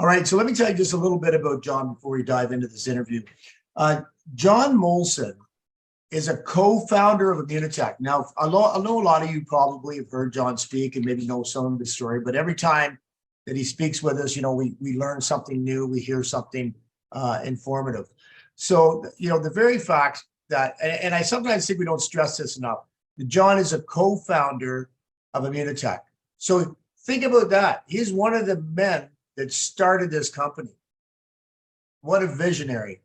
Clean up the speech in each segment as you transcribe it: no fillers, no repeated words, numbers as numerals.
All right, so let me tell you just a little bit about John before we dive into this interview. John Molson is a co-founder of Immunotech. Now, I know a lot of you probably have heard John speak and maybe know some of his story, but every time that he speaks with us, we learn something new, we hear something informative. So, the very fact that, and I sometimes think we don't stress this enough, that John is a co-founder of Immunotech. So think about that. He's one of the men that started this company. What a visionary.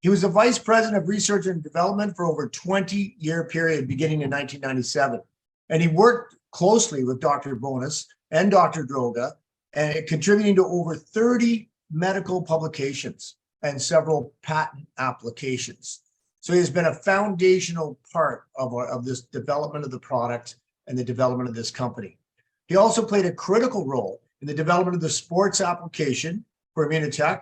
He was the vice president of research and development for over a 20-year period beginning in 1997. And he worked closely with Dr. Bonas and Dr. Droga, and contributing to over 30 medical publications and several patent applications. So he has been a foundational part of this development of the product and the development of this company. He also played a critical role in the development of the sports application for Immunotech.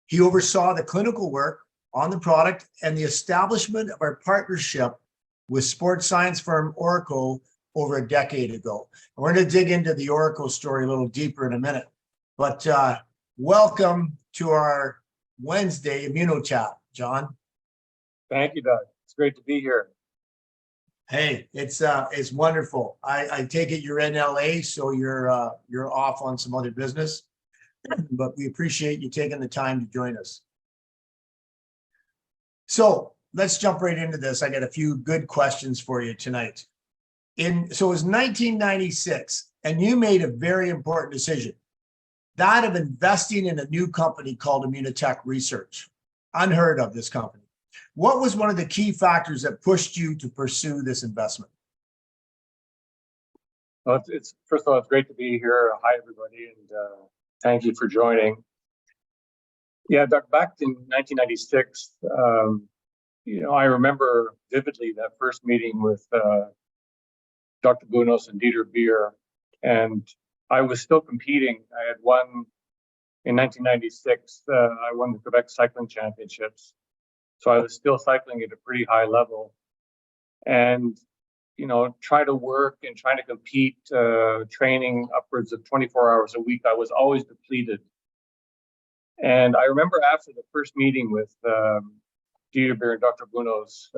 He oversaw the clinical work on the product and the establishment of our partnership with sports science firm Orecco over a decade ago. And we're going to dig into the Orecco story a little deeper in a minute. But welcome to our Wednesday Immunochat, John. Thank you, Doug. It's great to be here. Hey, it's wonderful. I take it you're in LA, so you're off on some other business, but we appreciate you taking the time to join us. So let's jump right into this. I got a few good questions for you tonight. So it was 1996, and you made a very important decision, that of investing in a new company called Immunotech Research. Unheard of, this company. What was one of the key factors that pushed you to pursue this investment? Well, first of all, it's great to be here. Hi, everybody, and thank you for joining. Yeah, back in 1996, I remember vividly that first meeting with Dr. Bonas and Dieter Beer, and I was still competing. I had won in 1996. I won the Quebec Cycling Championships. So I was still cycling at a pretty high level, and try to work and trying to compete, training upwards of 24 hours a week. I was always depleted, and I remember after the first meeting with Dieter Beer and Dr. Bonas,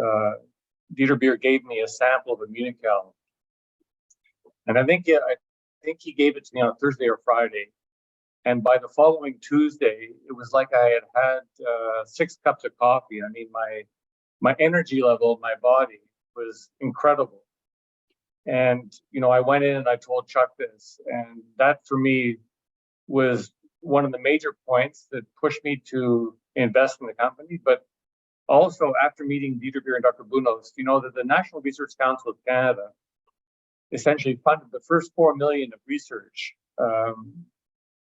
Dieter Beer gave me a sample of Immunocal, and I think he gave it to me on Thursday or Friday. And by the following Tuesday, it was like I had 6 cups of coffee. I mean, my energy level, my body was incredible. And, I went in and I told Chuck this. And that for me was one of the major points that pushed me to invest in the company. But also after meeting Dieter Beer and Dr. Bonas, that the National Research Council of Canada essentially funded the first $4 million of research.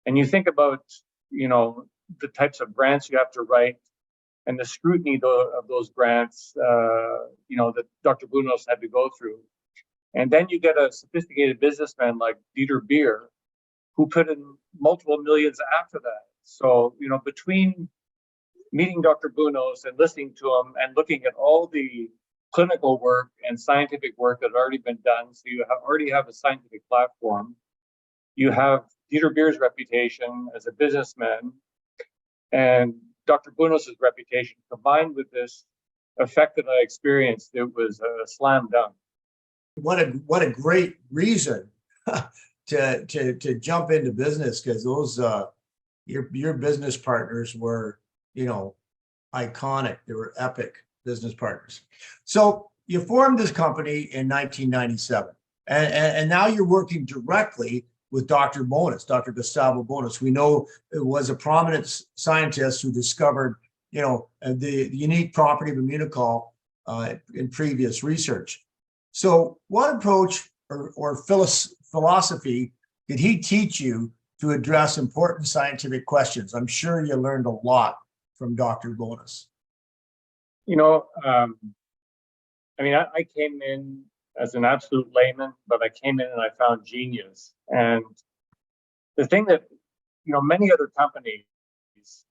And you think about, the types of grants you have to write and the scrutiny of those grants, that Dr. Bonas had to go through. And then you get a sophisticated businessman like Dieter Beer, who put in multiple millions after that. So, between meeting Dr. Bonas and listening to him and looking at all the clinical work and scientific work that had already been done, so you already have a scientific platform. You have Dieter Beer's reputation as a businessman and Dr. Bonas' reputation combined with this effect that I experienced. It was a slam dunk. What a great reason to jump into business, because those your business partners were iconic. They were epic business partners. So you formed this company in 1997, and now you're working directly with Dr. Bonas, Dr. Gustavo Bonas. We know it was a prominent scientist who discovered, the unique property of Immunocal in previous research. So what approach or philosophy did he teach you to address important scientific questions? I'm sure you learned a lot from Dr. Bonas. I came in as an absolute layman, but I came in and I found genius. And the thing that, many other companies,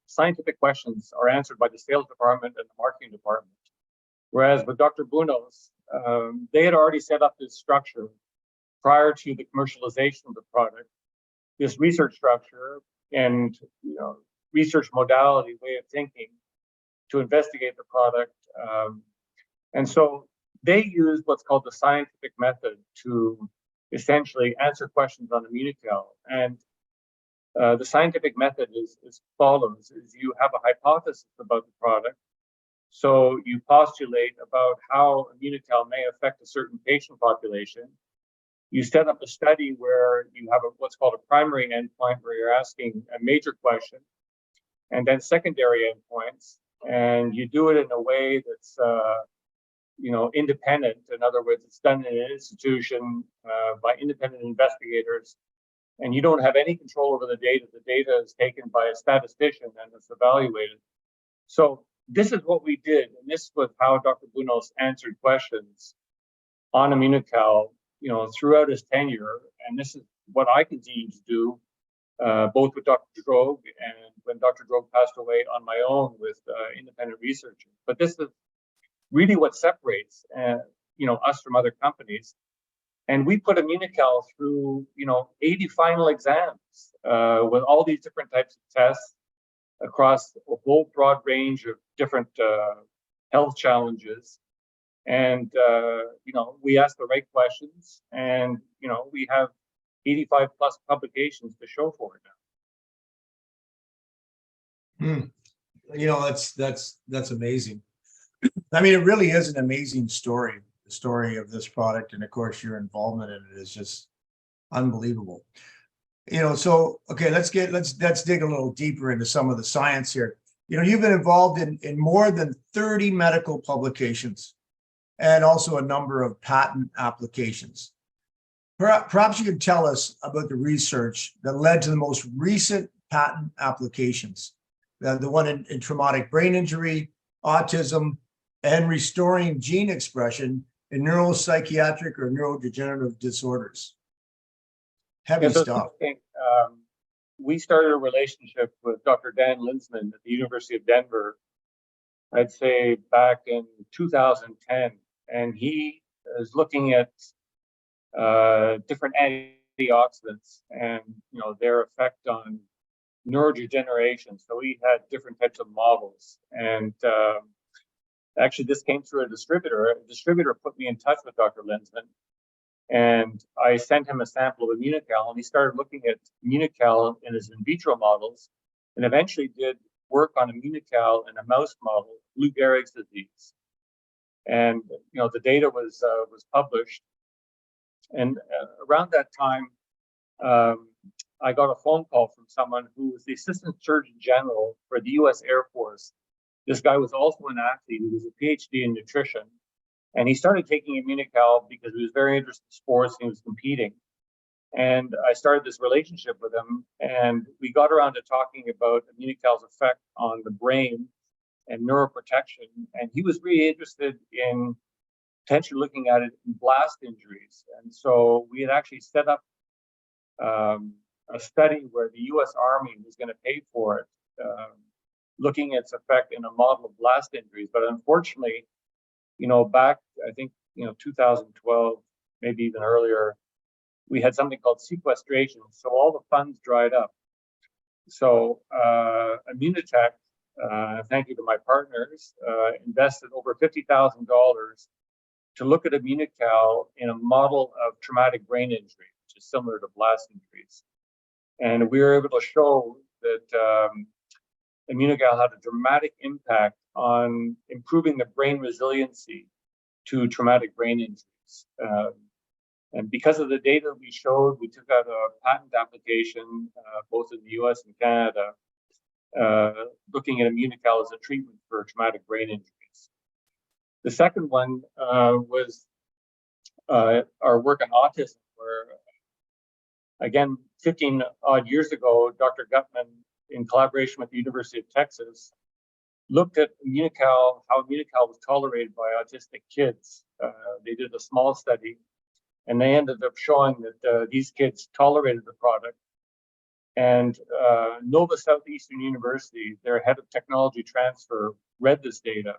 scientific questions are answered by the sales department and the marketing department. Whereas with Dr. Bonas, they had already set up this structure prior to the commercialization of the product. This research structure and research modality way of thinking to investigate the product. And so they use what's called the scientific method to essentially answer questions on Immunocal. And the scientific method is follows: is you have a hypothesis about the product. So you postulate about how Immunocal may affect a certain patient population. You set up a study where you have what's called a primary endpoint, where you're asking a major question, and then secondary endpoints, and you do it in a way that's independent. In other words, it's done in an institution by independent investigators, and you don't have any control over the data. The data is taken by a statistician and it's evaluated. So this is what we did, and this was how Dr. Bunos answered questions on Immunocal, throughout his tenure. And this is what I continue to do, both with Dr. Droog and when Dr. Droog passed away on my own with independent researchers. But this is really what separates, us from other companies. And we put Immunocal through, 80 final exams with all these different types of tests across a whole broad range of different health challenges. And, we ask the right questions, and, we have 85 plus publications to show for it now. That's amazing. I mean, it really is an amazing story, the story of this product. And of course, your involvement in it is just unbelievable. So, okay, let's dig a little deeper into some of the science here. You've been involved in more than 30 medical publications and also a number of patent applications. Perhaps you could tell us about the research that led to the most recent patent applications, the one in traumatic brain injury, autism, and restoring gene expression in neuropsychiatric or neurodegenerative disorders. Heavy stuff. We started a relationship with Dr. Dan Linsman at the University of Denver, I'd say back in 2010, and he is looking at different antioxidants and their effect on neurodegeneration. So we had different types of models, and actually this came through a distributor. A distributor put me in touch with Dr. Linsman, and I sent him a sample of Immunocal, and he started looking at Immunocal in his in vitro models, and eventually did work on Immunocal in a mouse model, Lou Gehrig's disease. And the data was published. And around that time, I got a phone call from someone who was the Assistant Surgeon General for the U.S. Air Force. This guy was also an athlete. He was a PhD in nutrition. And he started taking Immunocal because he was very interested in sports and he was competing. And I started this relationship with him, and we got around to talking about Immunocal's effect on the brain and neuroprotection. And he was really interested in potentially looking at it in blast injuries. And so we had actually set up a study where the U.S. Army was going to pay for it, looking at its effect in a model of blast injuries. But unfortunately, back, I think, 2012, maybe even earlier, we had something called sequestration. So all the funds dried up. So Immunotech, thank you to my partners, invested over $50,000 to look at Immunocal in a model of traumatic brain injury, which is similar to blast injuries. And we were able to show that Immunocal had a dramatic impact on improving the brain resiliency to traumatic brain injuries. And because of the data we showed, we took out a patent application, both in the US and Canada, looking at Immunocal as a treatment for traumatic brain injuries. The second one was our work on autism, where, again, 15 odd years ago, Dr. Gutman, in collaboration with the University of Texas, looked at Immunocal, how Immunocal was tolerated by autistic kids. They did a small study, and they ended up showing that these kids tolerated the product. And Nova Southeastern University, their head of technology transfer, read this data.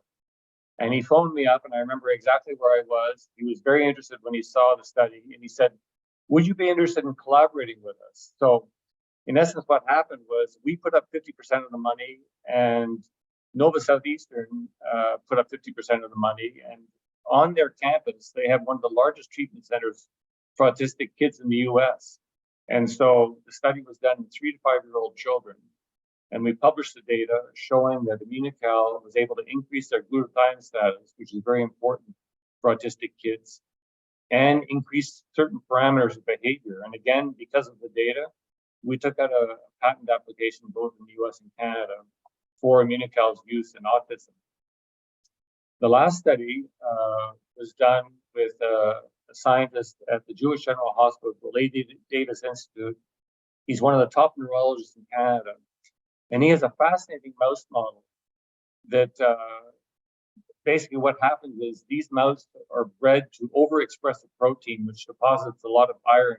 And he phoned me up, and I remember exactly where I was. He was very interested when he saw the study, and he said, "Would you be interested in collaborating with us?" So in essence, what happened was we put up 50% of the money, and Nova Southeastern put up 50% of the money. And on their campus, they have one of the largest treatment centers for autistic kids in the US. And so the study was done in 3 to 5-year-old children. And we published the data showing that Immunocal was able to increase their glutathione status, which is very important for autistic kids, and increase certain parameters of behavior. And again, because of the data, we took out a patent application both in the US and Canada for Immunocal's use in autism. The last study was done with a scientist at the Jewish General Hospital, the Lady Davis Institute. He's one of the top neurologists in Canada. And he has a fascinating mouse model that basically what happens is these mice are bred to overexpress a protein, which deposits a lot of iron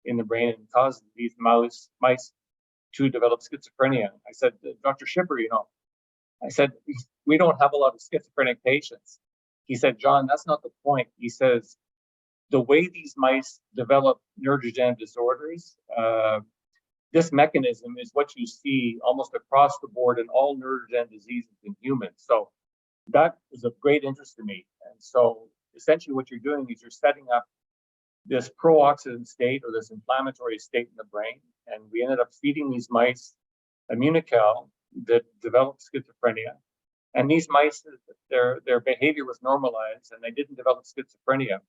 in the brain and causes these mice to develop schizophrenia. I said, Dr. Schipper, I said, we don't have a lot of schizophrenic patients. He said, John, that's not the point. He says, the way these mice develop neurodegenerative disorders, this mechanism is what you see almost across the board in all neurodegenerative diseases in humans. So that was of great interest to me. And so essentially what you're doing is you're setting up this pro-oxidant state or this inflammatory state in the brain. And we ended up feeding these mice Immunocal that developed schizophrenia. And these mice, their behavior was normalized and they didn't develop schizophrenia.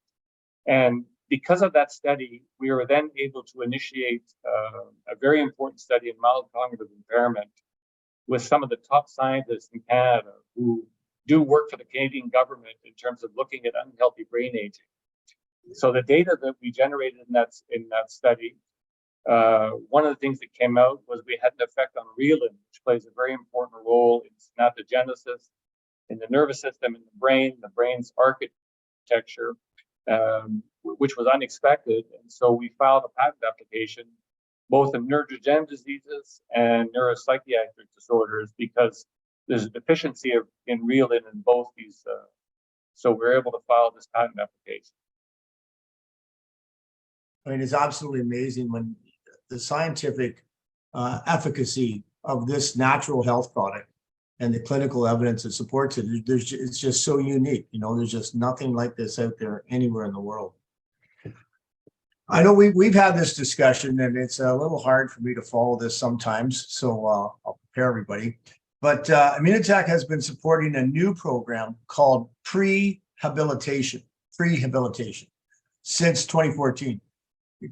And because of that study, we were then able to initiate a very important study in mild cognitive impairment with some of the top scientists in Canada who do work for the Canadian government in terms of looking at unhealthy brain aging. So the data that we generated in that study, one of the things that came out was we had an effect on reelin, which plays a very important role in synaptogenesis, in the nervous system, in the brain's architecture, which was unexpected. And so we filed a patent application, both in neurodegenerative diseases and neuropsychiatric disorders, because there's a deficiency in reelin in both these. So we're able to file this patent application. I mean, it's absolutely amazing when the scientific efficacy of this natural health product and the clinical evidence that supports it, it's just so unique. There's just nothing like this out there anywhere in the world. I know we've had this discussion and it's a little hard for me to follow this sometimes, so I'll prepare everybody. But Immunotech has been supporting a new program called prehabilitation since 2014.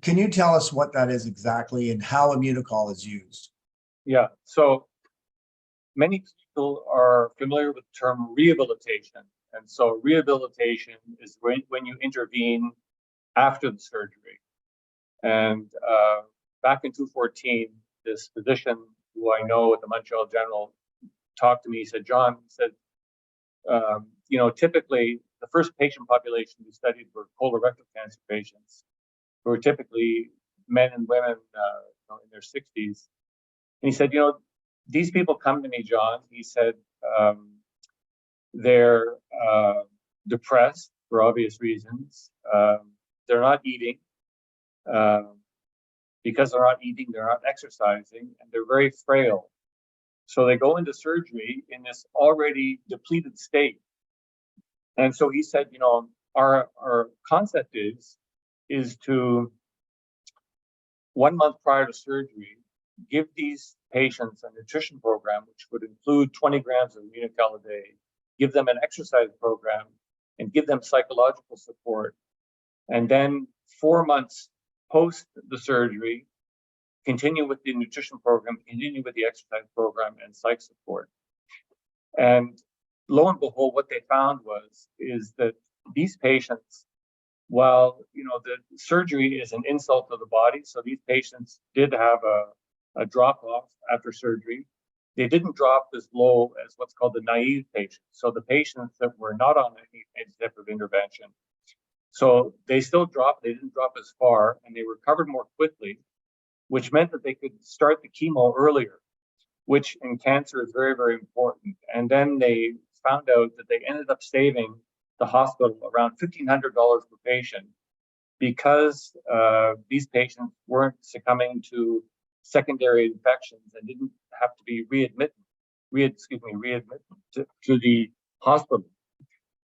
Can you tell us what that is exactly and how Immunocal is used? Yeah, so many people are familiar with the term rehabilitation. And so rehabilitation is when you intervene after the surgery. And back in 2014, this physician who I know at the Montreal General talked to me. He said, John, typically the first patient population we studied were colorectal cancer patients, who were typically men and women in their 60s. And he said, these people come to me, John. He said, they're depressed for obvious reasons. They're not eating. Because they're not eating, they're not exercising, and they're very frail. So they go into surgery in this already depleted state. And so he said, our concept is to 1 month prior to surgery, give these patients a nutrition program, which would include 20 grams of Immunocal a day, give them an exercise program, and give them psychological support. And then 4 months post the surgery, continue with the nutrition program, continue with the exercise program and psych support. And lo and behold, what they found is that these patients, while the surgery is an insult to the body, so these patients did have a drop off after surgery. They didn't drop as low as what's called the naive patients. So the patients that were not on any type of intervention. So they still dropped, they didn't drop as far, and they recovered more quickly, which meant that they could start the chemo earlier, which in cancer is very, very important. And then they found out that they ended up saving the hospital around $1,500 per patient because these patients weren't succumbing to secondary infections and didn't have to be readmitted to the hospital.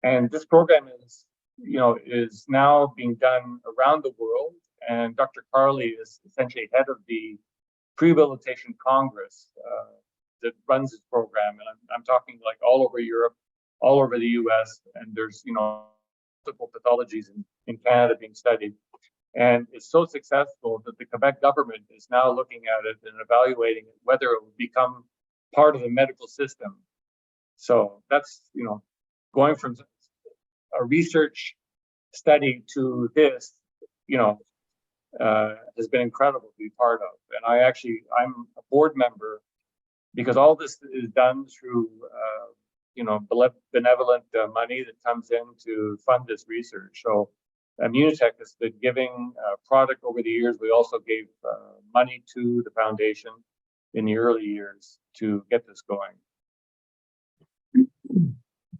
And this program is now being done around the world. And Dr. Carley is essentially head of the Rehabilitation Congress that runs this program. And I'm talking like all over Europe, all over the US, and there's, multiple pathologies in Canada being studied. And it's so successful that the Quebec government is now looking at it and evaluating whether it will become part of the medical system. So that's, going from a research study to this, has been incredible to be part of. And I'm a board member because all this is done through, benevolent money that comes in to fund this research. So Immunotech has been giving product over the years. We also gave money to the foundation in the early years to get this going.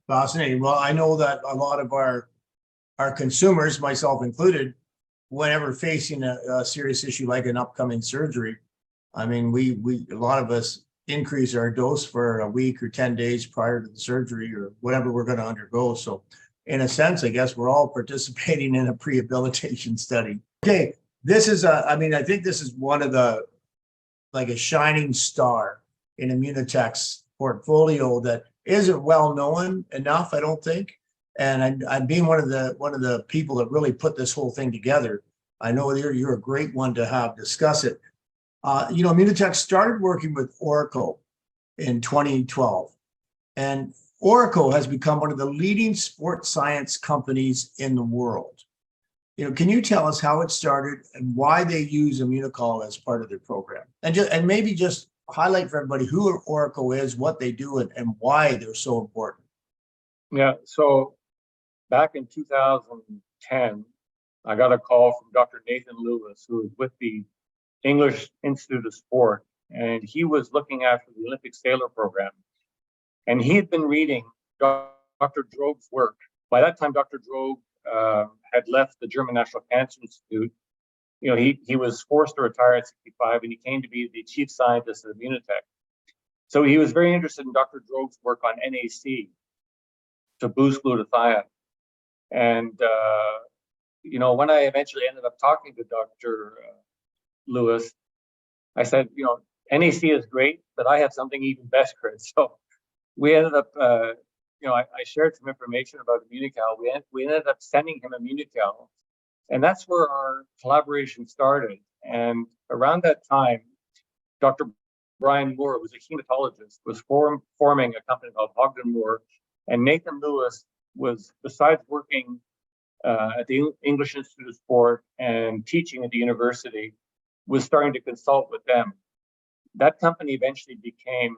Fascinating. Well, I know that a lot of our consumers, myself included, whenever facing a serious issue like an upcoming surgery, I mean, a lot of us increase our dose for a week or 10 days prior to the surgery or whatever we're going to undergo. So in a sense, I guess we're all participating in a prehabilitation study. Okay, this is I think this is one of the, like a shining star in Immunotech's portfolio that isn't well known enough, I don't think. And I'm being one of the people that really put this whole thing together. I know you're a great one to have discuss it. Immunotech started working with Orecco in 2012, and Orecco has become one of the leading sports science companies in the world. Can you tell us how it started and why they use Immunocal as part of their program? And maybe just highlight for everybody who Orecco is, what they do, and why they're so important. Yeah, so back in 2010, I got a call from Dr. Nathan Lewis, who was with the English Institute of Sport, and he was looking after the Olympic Sailor program. And he had been reading Dr. Droog's work. By that time, Dr. Droog had left the German National Cancer Institute. He was forced to retire at 65, and he came to be the chief scientist at Immunotech. So he was very interested in Dr. Droog's work on NAC to boost glutathione. And, when I eventually ended up talking to Dr. Lewis, I said, NAC is great, but I have something even better. So we ended up, I shared some information about Immunocal. We ended up sending him Immunocal, and that's where our collaboration started. And around that time, Dr. Brian Moore, who was a hematologist, was forming a company called Ogden Moore, and Nathan Lewis was, besides working at the English Institute of Sport and teaching at the university, was starting to consult with them. That company eventually became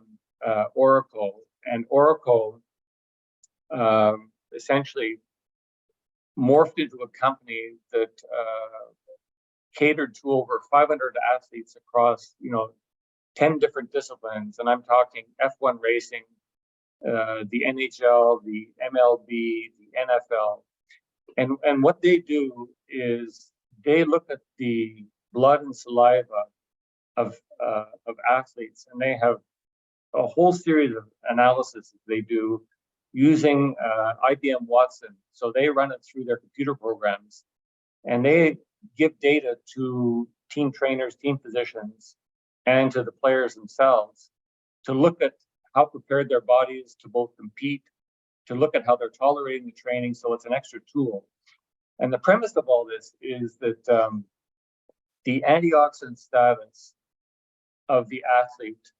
Orecco, and Orecco essentially morphed into a company that catered to over 500 athletes across, 10 different disciplines. And I'm talking F1 racing, the NHL, the MLB, the NFL. And what they do is they look at the blood and saliva of athletes, and they have a whole series of analysis that they do using IBM Watson. So they run it through their computer programs, and they give data to team trainers, team physicians, and to the players themselves to look at how prepared their bodies to both compete, to look at how they're tolerating the training. So it's an extra tool. And the premise of all this is that the antioxidant status of the athlete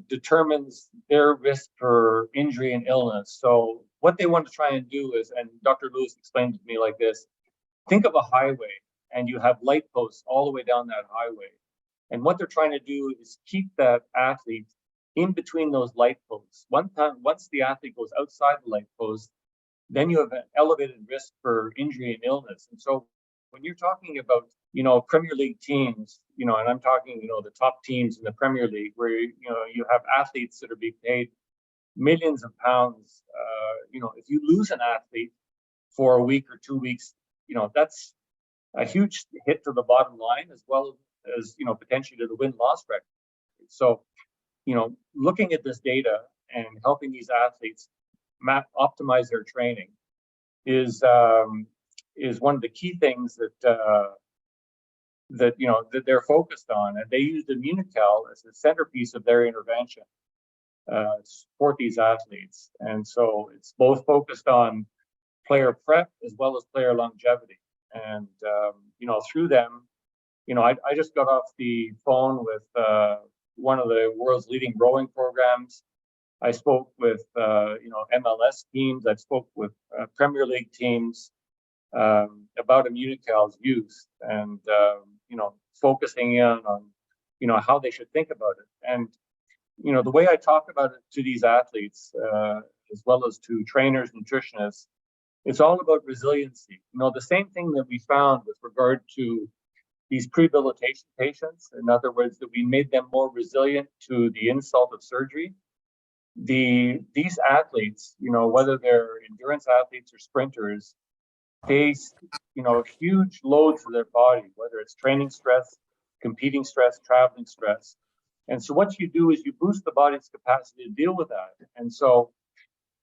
determines their risk for injury and illness. So what they want to try and do is, and Dr. Lewis explained it to me like this, think of a highway and you have light posts all the way down that highway. And what they're trying to do is keep that athlete in between those light posts. Once the athlete goes outside the light post, then you have an elevated risk for injury and illness. And so when you're talking about, Premier League teams, and I'm talking, the top teams in the Premier League, where, you have athletes that are being paid millions of pounds. If you lose an athlete for a week or 2 weeks, that's a huge hit to the bottom line, as well as potentially to the win-loss record. So, looking at this data and helping these athletes optimize their training is one of the key things that they're focused on, and they used Immunocal as the centerpiece of their intervention to support these athletes. And so it's both focused on player prep as well as player longevity. And through them, I just got off the phone with one of the world's leading rowing programs. I spoke with MLS teams. I spoke with Premier League teams about Immunocal's use, and focusing in on how they should think about it. And the way I talk about it to these athletes, as well as to trainers, nutritionists, it's all about resiliency. The same thing that we found with regard to these prehabilitation patients, in other words, that we made them more resilient to the insult of surgery. These athletes, whether they're endurance athletes or sprinters, face huge loads to their body, whether it's training stress, competing stress, traveling stress. And so what you do is you boost the body's capacity to deal with that. And so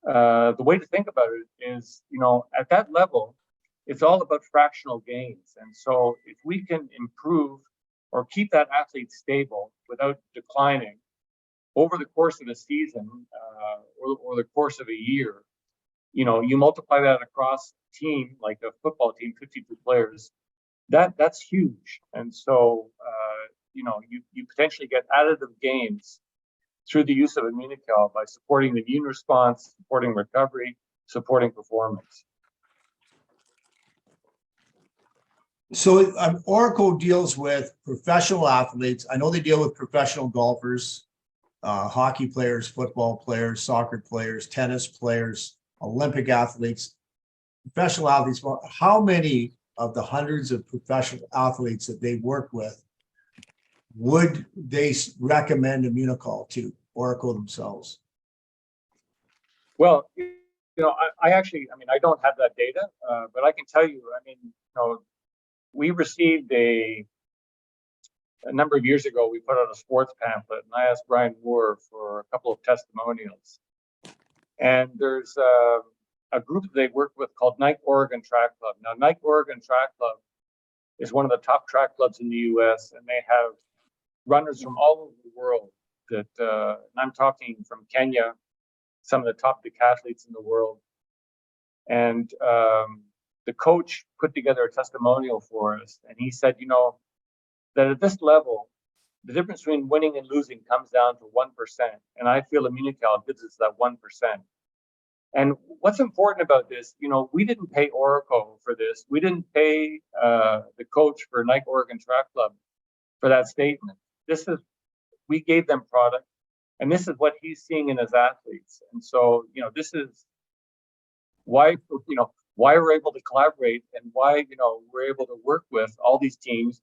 the way to think about it is, at that level, it's all about fractional gains. And so if we can improve or keep that athlete stable without declining over the course of a season or the course of a year, you multiply that across a team, like a football team, 52 players, that's huge. And so, you potentially get additive gains through the use of Immunocal by supporting the immune response, supporting recovery, supporting performance. So Orecco deals with professional athletes. I know they deal with professional golfers, hockey players, football players, soccer players, tennis players, Olympic athletes, professional athletes. How many of the hundreds of professional athletes that they work with would they recommend Immunocal to Orecco themselves? Well, I don't have that data, but I can tell you, we received a number of years ago, we put out a sports pamphlet, and I asked Brian Moore for a couple of testimonials. And there's a group that they work with called Nike Oregon Track Club. Now, Nike Oregon Track Club is one of the top track clubs in the U.S., and they have runners from all over the world. And I'm talking from Kenya, some of the top decathletes in the world. And the coach put together a testimonial for us, and he said, that at this level, the difference between winning and losing comes down to 1%. And I feel Immunocal gives us that 1%. And what's important about this, we didn't pay Orecco for this. We didn't pay the coach for Nike Oregon Track Club for that statement. We gave them product, and this is what he's seeing in his athletes. And so, this is why we're able to collaborate and why, we're able to work with all these teams,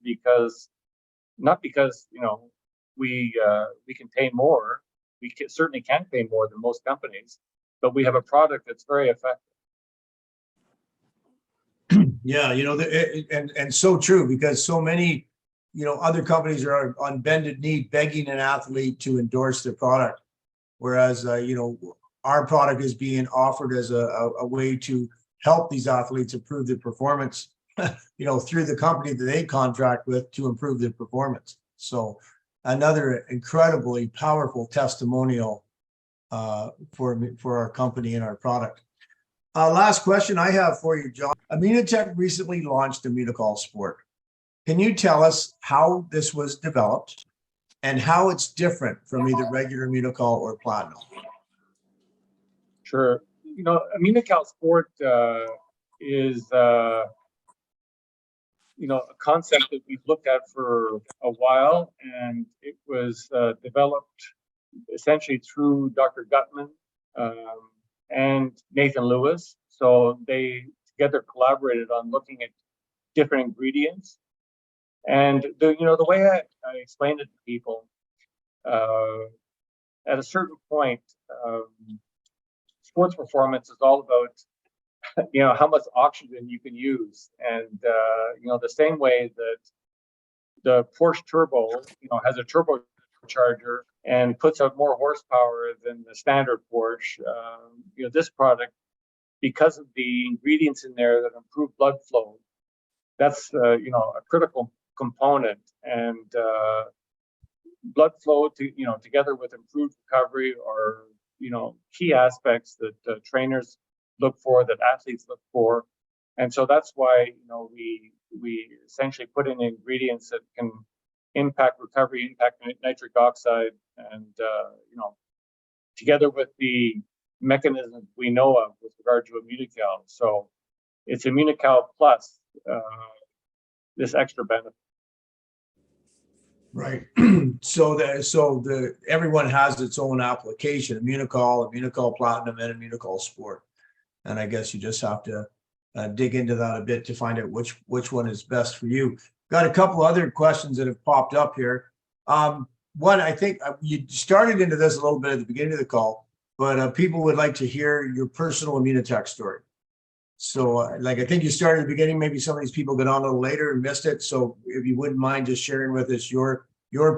not because we can pay more. We certainly can pay more than most companies, but we have a product that's very effective. Yeah, and so true, because so many, other companies are on bended knee begging an athlete to endorse their product, whereas our product is being offered as a way to help these athletes improve their performance, through the company that they contract with to improve their performance. So another incredibly powerful testimonial for our company and our product. Last question I have for you, John. Immunotech recently launched Immunocal Sport. Can you tell us how this was developed and how it's different from either regular Immunocal or Platinum? Sure. Immunocal Sport is a concept that we've looked at for a while, and it was developed essentially through Dr. Gutman and Nathan Lewis. So they together collaborated on looking at different ingredients. And the way I explained it to people, at a certain point, sports performance is all about how much oxygen you can use. And the same way that the Porsche Turbo, has a turbocharger and puts out more horsepower than the standard Porsche. This product, because of the ingredients in there that improve blood flow, that's a critical component. And blood flow, together with improved recovery, are key aspects that trainers look for, that athletes look for. And so that's why we essentially put in ingredients that can impact recovery, impact nitric oxide, and together with the mechanisms we know of with regard to Immunocal. So it's Immunocal plus this extra benefit. Right. So everyone has its own application: Immunocal, Immunocal Platinum, and Immunocal Sport. And I guess you just have to dig into that a bit to find out which one is best for you. Got a couple other questions that have popped up here. One, I think you started into this a little bit at the beginning of the call, but people would like to hear your personal Immunotech story. So I think you started at the beginning. Maybe some of these people got on a little later and missed it. So if you wouldn't mind just sharing with us your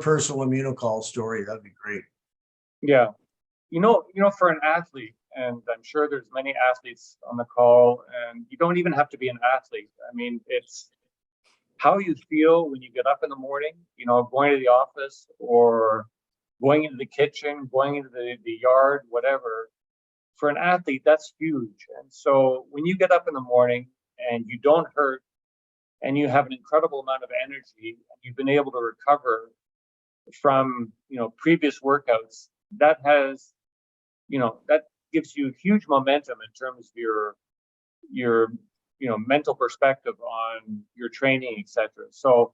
personal Immunocal story, that'd be great. Yeah. For an athlete, and I'm sure there's many athletes on the call, and you don't even have to be an athlete. I mean, it's how you feel when you get up in the morning, going to the office or going into the kitchen, going into the yard, whatever. For an athlete, that's huge. And so when you get up in the morning and you don't hurt and you have an incredible amount of energy and you've been able to recover from, previous workouts, that has, that gives you huge momentum in terms of your mental perspective on your training, etc. So,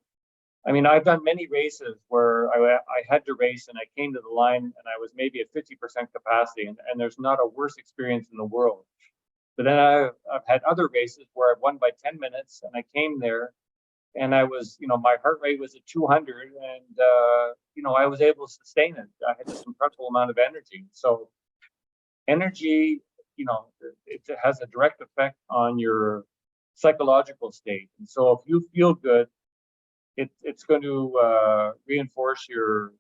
I mean, I've done many races where I had to race and I came to the line and I was maybe at 50% capacity, and there's not a worse experience in the world. But then I've had other races where I've won by 10 minutes and I came there and I was, my heart rate was at 200 and, I was able to sustain it. I had this incredible amount of energy. So energy, it has a direct effect on your psychological state. And so if you feel good, it's going to reinforce your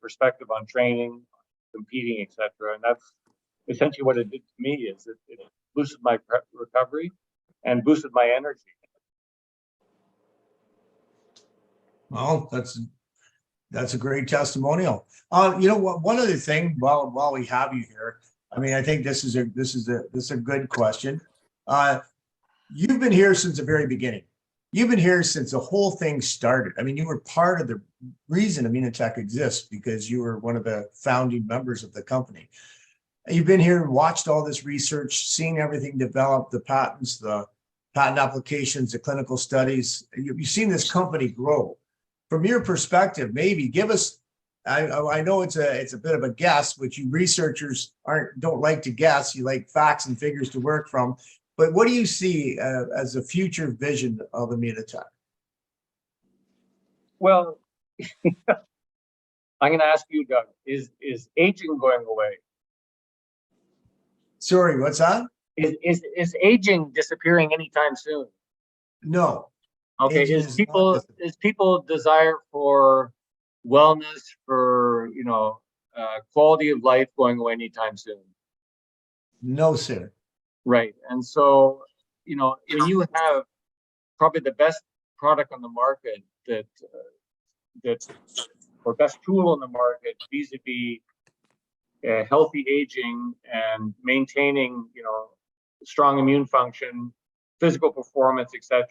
perspective on training, competing, etc. And that's essentially what it did to me. Is it boosted my recovery and boosted my energy. Well, that's a great testimonial. One other thing, while we have you here, I mean, I think this is a good question. You've been here since the very beginning. You've been here since the whole thing started. I mean, you were part of the reason Immunotech exists because you were one of the founding members of the company. You've been here and watched all this research, seen everything develop, the patents, the patent applications, the clinical studies. You've seen this company grow. From your perspective, maybe give us, I know it's a bit of a guess, which you researchers don't like to guess. You like facts and figures to work from. But what do you see as a future vision of Immunotech? Well, I'm going to ask you, Doug, is aging going away? Sorry, what's that? Is aging disappearing anytime soon? No. Okay, is people desire for wellness, for quality of life going away anytime soon? No, sir. Right. And so, when you have probably the best product on the market or best tool on the market vis-a-vis healthy aging and maintaining, strong immune function, physical performance, etc.,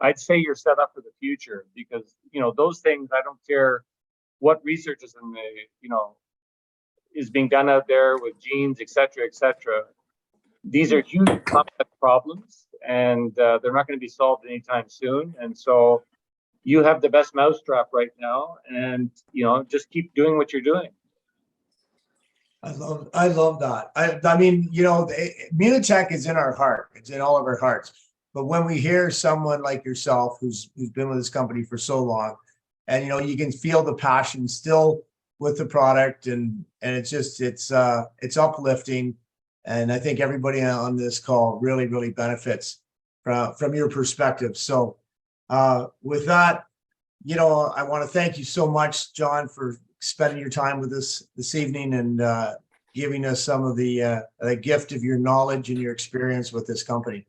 I'd say you're set up for the future because, those things, I don't care what research is is being done out there with genes, etc., etc. These are huge complex problems, and they're not going to be solved anytime soon. And so you have the best mousetrap right now, and just keep doing what you're doing. I love that. I mean, Immunotech is in our heart. It's in all of our hearts. But when we hear someone like yourself who's been with this company for so long, and you can feel the passion still with the product, and it's uplifting. And I think everybody on this call really, really benefits from your perspective. So with that, you know, I want to thank you so much, John, for spending your time with us this evening and giving us some of the gift of your knowledge and your experience with this company.